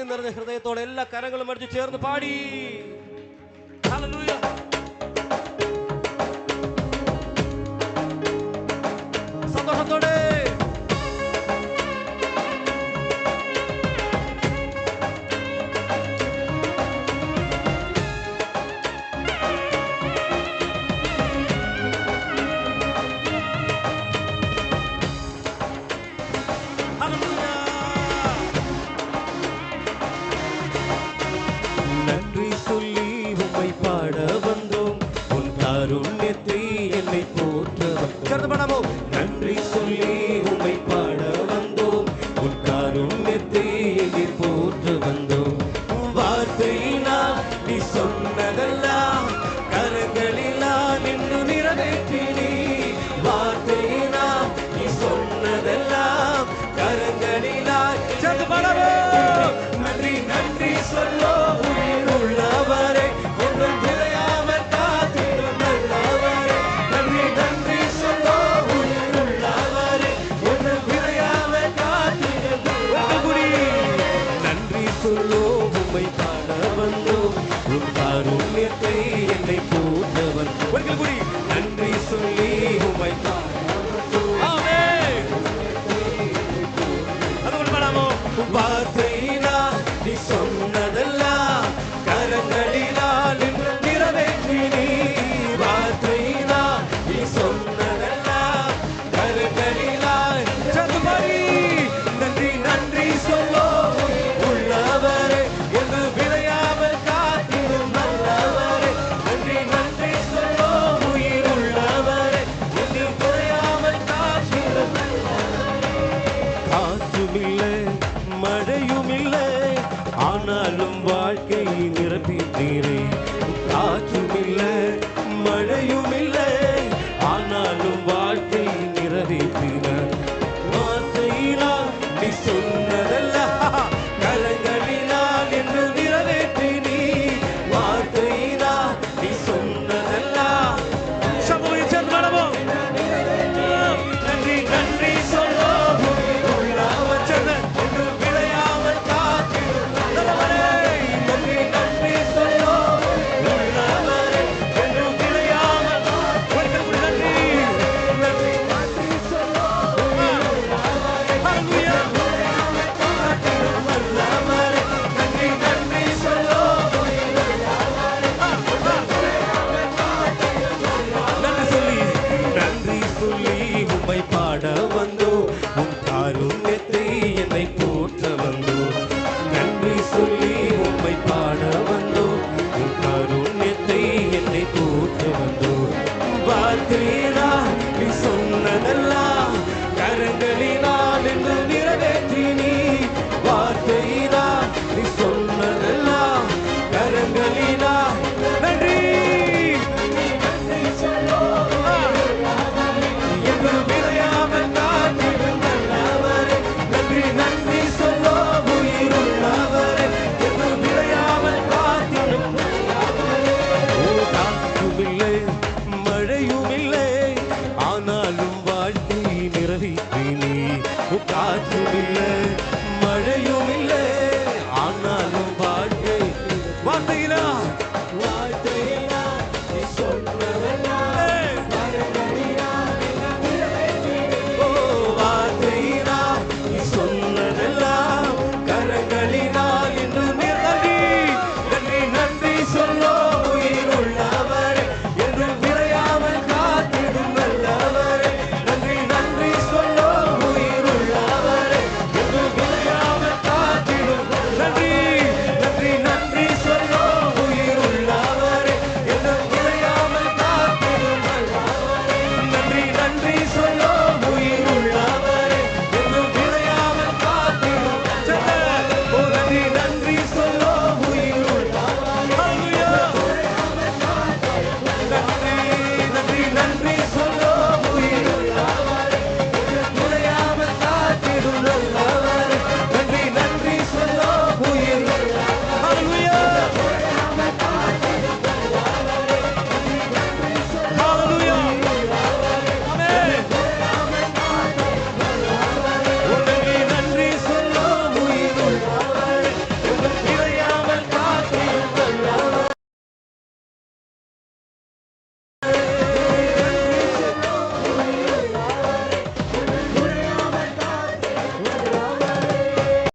നിറഞ്ഞ ഹൃദയത്തോടെ എല്ലാ കരങ്ങളും അടിച്ച് ചേർന്ന് പാടി ഹല്ലേലൂയ. സന്തോഷത്തോടെ நன்றி சொல்லி உம்மை பாட வந்தோம், உன் காருண்யத்தை என்னை போற்ற வந்தோம். ചേർന്ന് പാടാമോ? நன்றி சொல்லி உம்மை பாட வந்தோம், உன் காருண்யத்தை என்னை போற்ற வந்தோம். வார்த்தையினால் நீ சொன்னதெல்லாம் கரங்களினால் நின்று நிறைவேற்றினீ. வார்த்தையினால் நீ சொன்னதெல்லாம் கரங்களினால் ചേർന്ന് പാടാമോ? நன்றி நன்றி சொல்லோ உள்ளவரே, ஒன்றும் விளையாமல் காத்திடும் நல்லவரே. நன்றி நன்றி சொல்லோ உள்ளவரே, ஒன்றும் விளையாமல் காத்திடும் நல்லவரே. நன்றி சொல்லோ உம்மை பாட வந்தோம், உன் காருண்யத்தை என்னை போற்ற வந்தோம். ഒരിക്കൽ കൂടി நன்றி சொல்லி உம்மை பாட வந்தோம். ആമേൻ. അതുകൊണ്ട് പാടാമോ? வார்த்தையினால் நீ சொன்னதெல்லாம் கரங்களினால் இன்று நிறைவேற்றினீ. வார்த்தையினால் நீ சொன்னதெல்லாம் கரங்களினால் ചേർന്ന് പാടി நன்றி நன்றி சொல்லோ உள்ளவரே, என்று விளையாமல் காத்திடும் நல்லவரே. நன்றி நன்றி சொல்லோ உயிர் உள்ளவரே, என்று விளையாமல் காத்திடும் காற்றுமில்லை மழையுமில்லை, ஆனாலும் வாழ்க்கை நிரப்பினீரே. காற்றுமில்லை மழையுமில்லை, ஆனாலும்